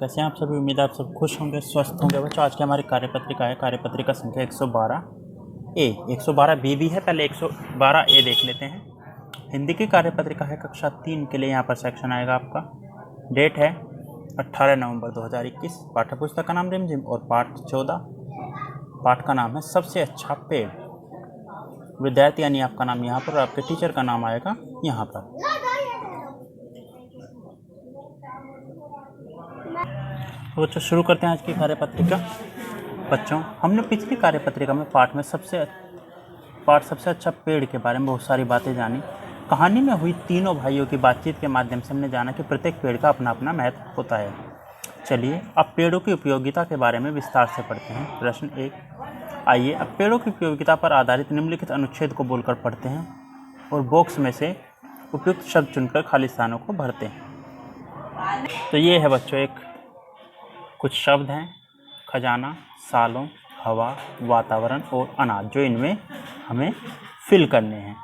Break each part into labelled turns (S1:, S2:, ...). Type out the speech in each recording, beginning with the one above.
S1: कैसे हैं आप सभी। उम्मीद है आप सब खुश होंगे, स्वस्थ होंगे। बच्चों आज की हमारी कार्यपत्रिका है, कार्यपत्रिका संख्या 112A। 112B भी है, पहले 112A देख लेते हैं। हिंदी की कार्यपत्रिका है, कक्षा 3 के लिए। यहाँ पर सेक्शन आएगा आपका। डेट है 18 नवंबर 2021। पाठ्य पुस्तक का नाम रिमझिम और पाठ 14। पाठ का नाम है सबसे अच्छा पेड़। विद्यार्थी यानी आपका नाम यहाँ पर और आपके टीचर का नाम आएगा यहाँ पर। तो बच्चों शुरू करते हैं आज की कार्यपत्रिका। बच्चों हमने पिछली कार्यपत्रिका में पाठ सबसे अच्छा पेड़ के बारे में बहुत सारी बातें जानी। कहानी में हुई तीनों भाइयों की बातचीत के माध्यम से हमने जाना कि प्रत्येक पेड़ का अपना अपना महत्व होता है। चलिए अब पेड़ों की उपयोगिता के बारे में विस्तार से पढ़ते हैं। प्रश्न 1। आइए अब पेड़ों की उपयोगिता पर आधारित निम्नलिखित अनुच्छेद को बोलकर पढ़ते हैं और बॉक्स में से उपयुक्त शब्द चुनकर खाली स्थानों को भरते हैं। तो ये है बच्चों एक कुछ शब्द हैं: खजाना, सालों, हवा, वातावरण और अनाज, जो इनमें हमें फिल करने हैं।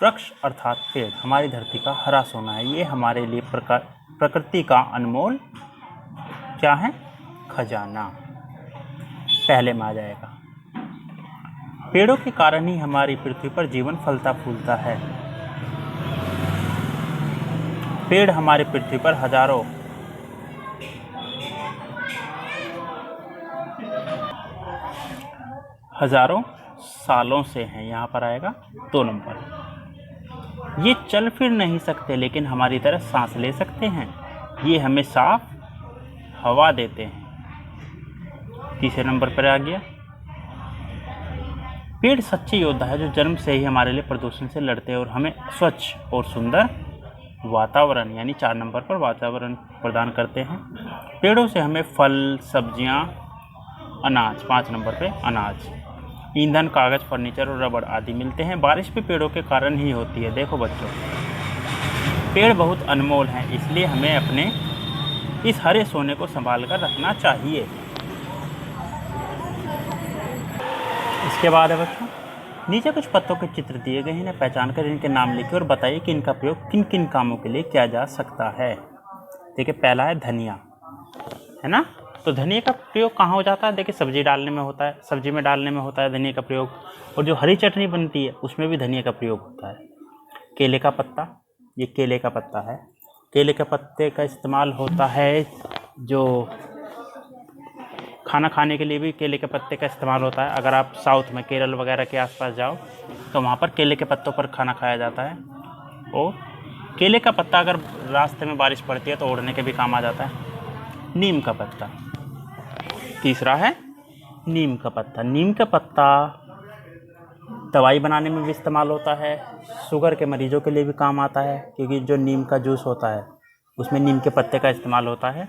S1: वृक्ष अर्थात पेड़ हमारी धरती का हरा सोना है। ये हमारे लिए प्रकृति का अनमोल क्या है? खजाना। पहले में आ जाएगा। पेड़ों के कारण ही हमारी पृथ्वी पर जीवन फलता फूलता है। पेड़ हमारी पृथ्वी पर हजारों सालों से हैं। यहाँ पर आएगा 2 नंबर। ये चल फिर नहीं सकते लेकिन हमारी तरह सांस ले सकते हैं। ये हमें साफ हवा देते हैं। 3 नंबर पर आ गया। पेड़ सच्चे योद्धा है जो जन्म से ही हमारे लिए प्रदूषण से लड़ते हैं और हमें स्वच्छ और सुंदर वातावरण यानी 4 नंबर पर वातावरण प्रदान करते हैं। पेड़ों से हमें फल, सब्जियां, अनाज, 5 नंबर पे अनाज, ईंधन, कागज, फर्नीचर और रबड़ आदि मिलते हैं। बारिश भी पेड़ों के कारण ही होती है। देखो बच्चों, पेड़ बहुत अनमोल हैं, इसलिए हमें अपने इस हरे सोने को संभाल कर रखना चाहिए। इसके बाद है बच्चों, नीचे कुछ पत्तों के चित्र दिए गए हैं, इन्हें पहचान कर इनके नाम लिखिए और बताइए कि इनका प्रयोग किन किन कामों के लिए किया जा सकता है। देखिए पहला है धनिया, है ना। तो धनिया का प्रयोग कहाँ हो जाता है? देखिए सब्जी डालने में होता है, सब्जी में डालने में होता है धनिया का प्रयोग। और जो हरी चटनी बनती है उसमें भी धनिया का प्रयोग होता है। केले का पत्ता, ये केले का पत्ता है। केले के पत्ते का इस्तेमाल होता है, जो खाना खाने के लिए भी केले के पत्ते का इस्तेमाल होता है। अगर आप साउथ में केरल वगैरह के आसपास जाओ तो वहाँ पर केले के पत्तों पर खाना खाया जाता है। और केले का पत्ता अगर रास्ते में बारिश पड़ती है तो ओढ़ने के भी काम आ जाता है। नीम का पत्ता, तीसरा है नीम का पत्ता। नीम का पत्ता दवाई बनाने में भी इस्तेमाल होता है। शुगर के मरीजों के लिए भी काम आता है, क्योंकि जो नीम का जूस होता है उसमें नीम के पत्ते का इस्तेमाल होता है।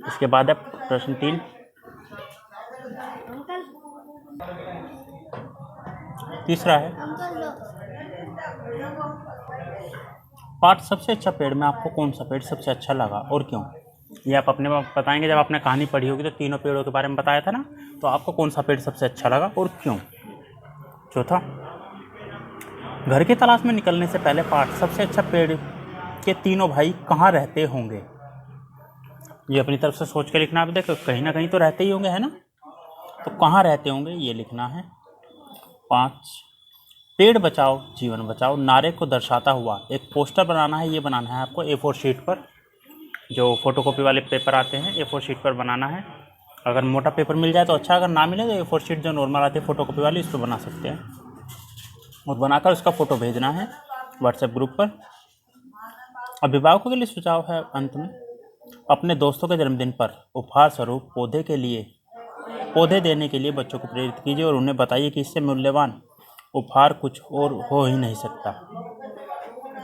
S1: इसके बाद है प्रश्न 3। तीसरा है पाठ सबसे अच्छा पेड़ में आपको कौन सा पेड़ सबसे अच्छा लगा और क्यों? ये आप अपने बताएंगे। जब आपने कहानी पढ़ी होगी तो तीनों पेड़ों के बारे में बताया था ना, तो आपको कौन सा पेड़ सबसे अच्छा लगा और क्यों? चौथा, घर की तलाश में निकलने से पहले पाठ सबसे अच्छा पेड़ के तीनों भाई कहाँ रहते होंगे? ये अपनी तरफ से सोच के लिखना है। देखो कहीं ना कहीं तो रहते ही होंगे, है ना। तो कहाँ रहते होंगे ये लिखना है। 5, पेड़ बचाओ जीवन बचाओ नारे को दर्शाता हुआ एक पोस्टर बनाना है। ये बनाना है आपको A4 शीट पर, जो फोटोकॉपी वाले पेपर आते हैं A4 शीट पर बनाना है। अगर मोटा पेपर मिल जाए तो अच्छा, अगर ना मिले तो A4 शीट जो नॉर्मल आती है फोटोकॉपी वाली, इस पर बना सकते हैं। और बनाकर उसका फ़ोटो भेजना है व्हाट्सएप ग्रुप पर। अभिभावकों के लिए सुझाव है अंत में, अपने दोस्तों के जन्मदिन पर उपहार स्वरूप पौधे देने के लिए बच्चों को प्रेरित कीजिए और उन्हें बताइए कि इससे मूल्यवान उपहार कुछ और हो ही नहीं सकता।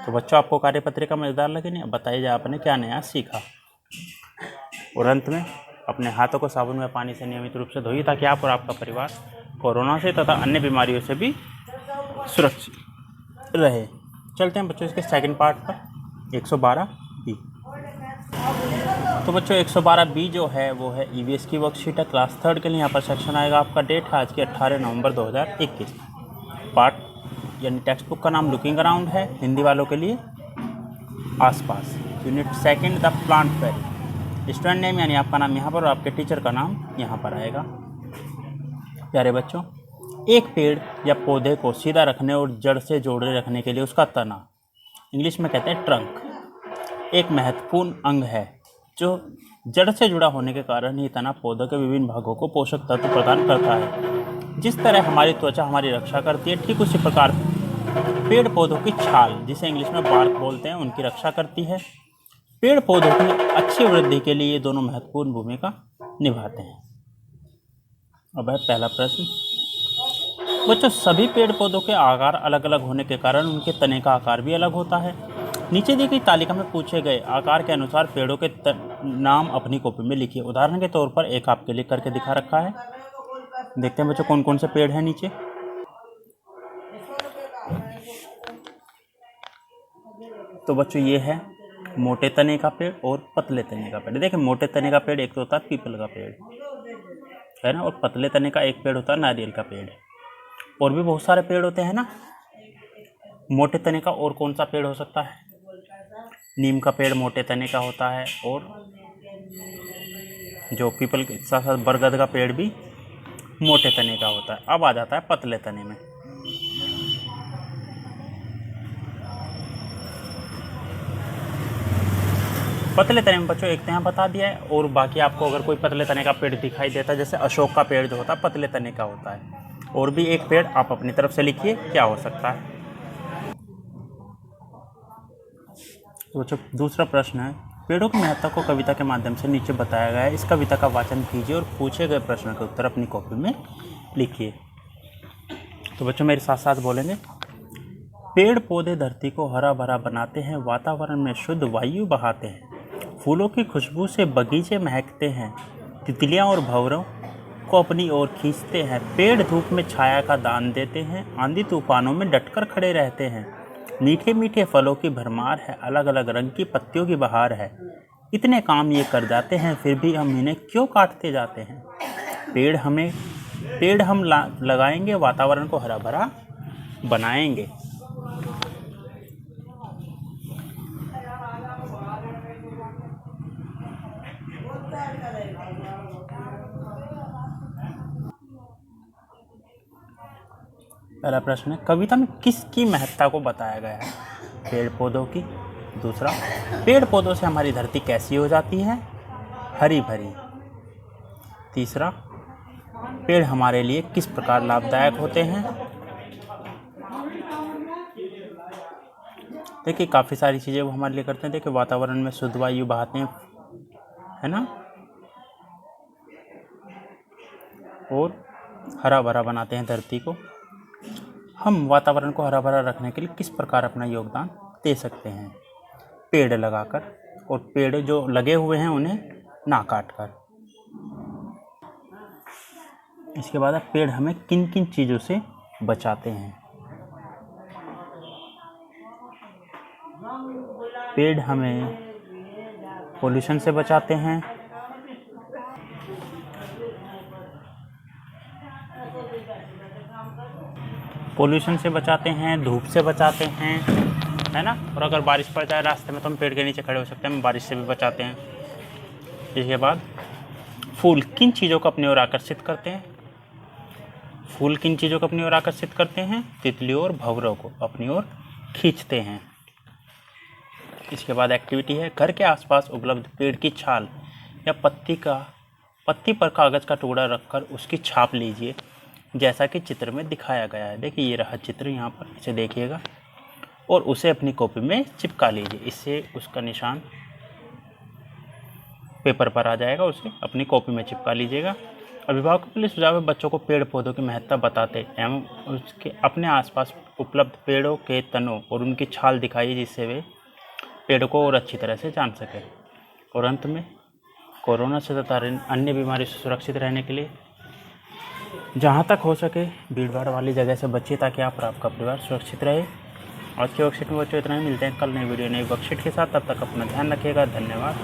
S1: तो बच्चों आपको कार्यपत्रिका मज़ेदार लगी नहीं? बताइए आपने क्या नया सीखा। और अंत में अपने हाथों को साबुन में पानी से नियमित रूप से धोइए, ताकि आप और आपका परिवार कोरोना से तथा अन्य बीमारियों से भी सुरक्षित रहे। चलते हैं बच्चों इसके सेकंड पार्ट पर, 112B। तो बच्चों 112B जो है वो है EVS की वर्कशीट है, क्लास 3 के लिए। यहाँ पर सेक्शन आएगा आपका। डेट है आज की 18 नवंबर 2021। पार्ट यानी टेक्स्ट बुक का नाम लुकिंग अराउंड है, हिंदी वालों के लिए आसपास। यूनिट सेकंड द प्लांट फेरी। स्टूडेंट नेम यानी आपका नाम यहाँ पर और आपके टीचर का नाम यहाँ पर आएगा। प्यारे बच्चों, एक पेड़ या पौधे को सीधा रखने और जड़ से जोड़े रखने के लिए उसका तना, इंग्लिश में कहते हैं ट्रंक, एक महत्वपूर्ण अंग है जो जड़ से जुड़ा होने के कारण ही तना पौधों के विभिन्न भागों को पोषक तत्व प्रदान करता है। जिस तरह हमारी त्वचा हमारी रक्षा करती है, ठीक उसी प्रकार पेड़ पौधों की छाल, जिसे इंग्लिश में बार्क बोलते हैं, उनकी रक्षा करती है। पेड़ पौधों की अच्छी वृद्धि के लिए ये दोनों महत्वपूर्ण भूमिका निभाते हैं। अब है पहला प्रश्न। बच्चों, सभी पेड़ पौधों के आकार अलग अलग होने के कारण उनके तने का आकार भी अलग होता है। नीचे दी गई तालिका में पूछे गए आकार के अनुसार पेड़ों के नाम अपनी कॉपी में लिखिए। उदाहरण के तौर पर एक आपके लिए करके दिखा रखा है। देखते हैं बच्चों कौन कौन से पेड़ हैं नीचे। तो बच्चों ये है मोटे तने का पेड़ और पतले तने का पेड़। देखिए मोटे तने का पेड़ एक तो होता है पीपल का पेड़ है ना, और पतले तने का एक पेड़ होता है नारियल का पेड़। और भी बहुत सारे पेड़ होते हैं ना। मोटे तने का और कौन सा पेड़ हो सकता है? नीम का पेड़ मोटे तने का होता है, और जो पीपल के साथ साथ बरगद का पेड़ भी मोटे तने का होता है। अब आ जाता है पतले तने में। पतले तने में बच्चों एक तो यहाँ बता दिया है, और बाकी आपको अगर कोई पतले तने का पेड़ दिखाई देता है, जैसे अशोक का पेड़ जो होता है पतले तने का होता है। और भी एक पेड़ आप अपनी तरफ से लिखिए क्या हो सकता है। तो बच्चों दूसरा प्रश्न है, पेड़ों की महत्ता को कविता के माध्यम से नीचे बताया गया है। इस कविता का वाचन कीजिए और पूछे गए प्रश्न के उत्तर अपनी कॉपी में लिखिए। तो बच्चों मेरे साथ साथ बोलेंगे। पेड़ पौधे धरती को हरा भरा बनाते हैं, वातावरण में शुद्ध वायु बहाते हैं, फूलों की खुशबू से बगीचे महकते हैं, तितलियां और भंवरों को अपनी ओर खींचते हैं। पेड़ धूप में छाया का दान देते हैं, आंधी तूफानों में डटकर खड़े रहते हैं। मीठे मीठे फलों की भरमार है, अलग अलग रंग की पत्तियों की बहार है। इतने काम ये कर जाते हैं, फिर भी हम इन्हें क्यों काटते जाते हैं। पेड़ हम लगाएंगे, वातावरण को हरा भरा बनाएंगे। पहला प्रश्न है, कविता में किसकी महत्ता को बताया गया है? पेड़ पौधों की। दूसरा, पेड़ पौधों से हमारी धरती कैसी हो जाती है? हरी भरी। तीसरा, पेड़ हमारे लिए किस प्रकार लाभदायक होते हैं? देखिए काफ़ी सारी चीज़ें वो हमारे लिए करते हैं। देखिए वातावरण में शुद्ध वायु बहाते हैं, है ना, और हरा भरा बनाते हैं धरती को। हम वातावरण को हरा भरा रखने के लिए किस प्रकार अपना योगदान दे सकते हैं? पेड़ लगाकर, और पेड़ जो लगे हुए हैं उन्हें ना काट कर। इसके बाद पेड़ हमें किन किन चीज़ों से बचाते हैं? पेड़ हमें पोल्यूशन से बचाते हैं, धूप से बचाते हैं, है ना, और अगर बारिश पड़ जाए रास्ते में तो हम पेड़ के नीचे खड़े हो सकते हैं, हम बारिश से भी बचाते हैं। इसके बाद फूल किन चीज़ों को अपनी ओर आकर्षित करते हैं? तितलियों और भंवरों को अपनी ओर खींचते हैं। इसके बाद एक्टिविटी है, घर के आसपास उपलब्ध पेड़ की छाल या पत्ती पर कागज़ का टुकड़ा रखकर उसकी छाप लीजिए, जैसा कि चित्र में दिखाया गया है। देखिए ये रहा चित्र यहाँ पर, इसे देखिएगा, और उसे अपनी कॉपी में चिपका लीजिए। इससे उसका निशान पेपर पर आ जाएगा, उसे अपनी कॉपी में चिपका लीजिएगा। अभिभावकों के लिए सुझाव है, बच्चों को पेड़ पौधों की महत्ता बताते एवं उसके अपने आसपास उपलब्ध पेड़ों के तनों और उनकी छाल दिखाइए, जिससे वे पेड़ को और अच्छी तरह से जान सकें। और अंत में कोरोना से तथा अन्य बीमारी से सुरक्षित रहने के लिए जहाँ तक हो सके भीड़ भाड़ वाली जगह से बचिए, ताकि आप और आपका परिवार सुरक्षित रहे। आज के वर्कशीट में बच्चों इतना ही। मिलते हैं कल नई वीडियो नई वर्कशीट के साथ। तब तक अपना ध्यान रखिएगा। धन्यवाद।